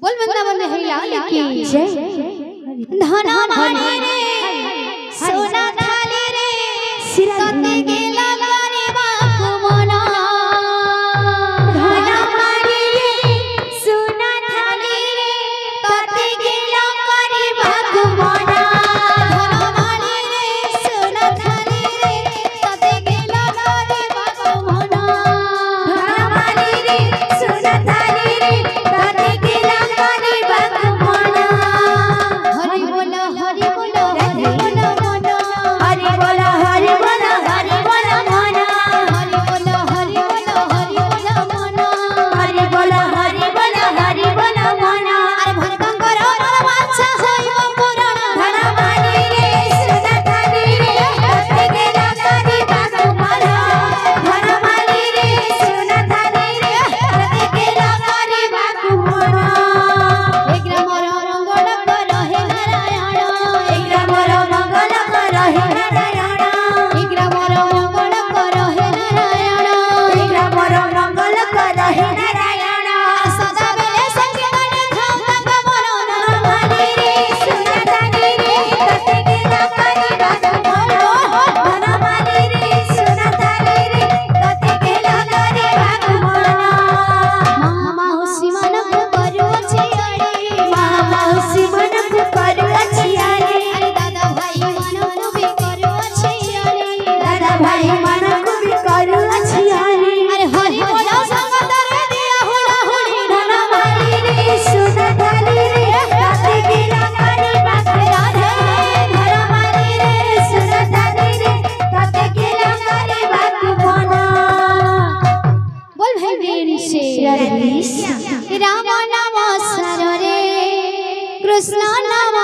बोल वृंदावन में लाल की जय। धना माने रे सोना थाली रे तते गेला करे बाकु मना। धना माने रे सोना थाली रे तते गेला करे बाकु मना। धना माने रे सोना थाली रे तते गेला करे बाकु मना। धना माने रे सोना थाली रे तते गेला करे बाकु मना। हरि बोलो हरि बोलो हरि बोलो मना। हरि बोलो हरि बोलो हरि बोलो मना। हरि बोलो हरि बोलो हरि बोलो मना। हरि बोलो हरि बोलो हरि बोलो मना। अरे भक्तन करो बादशाह होइबो पुराण। धना माने रे सोना थाली रे तते गेला करे बाकु मना। धना माने रे सोना थाली रे तते गेला करे बाकु मना। एक ग्रामर मंगल कर हे नारायण। एक ग्रामर मंगल कर हे नारायण। एक ग्रामर मंगल कर हे नारायण। एक ग्रामर मंगल कर हे नारायण। सदा बेले संकीर्तन धाम तंग मन। धना माने रे सोना थाली रे तते गेला करे बाकु मना। धना माने रे सोना थाली रे तते गेला करे बाकु मना। मामा हुसी मनक करू छियाड़ी। मामा हुसी मनक करू छियाड़ी। अरे दादा भाई मनक भी करू छियाड़ी। दादा भाई मनक भी करू छियाड़ी। अरे हरि बोलो संगत रे दिया हुला हुली। धना माने रे सोना थाली रे तते गेला करे बाकु राधे। धना माने रे सोना थाली रे तते गेला करे बाकु मना। बोल भाई वीर से राम नाम सर रे कृष्ण नाम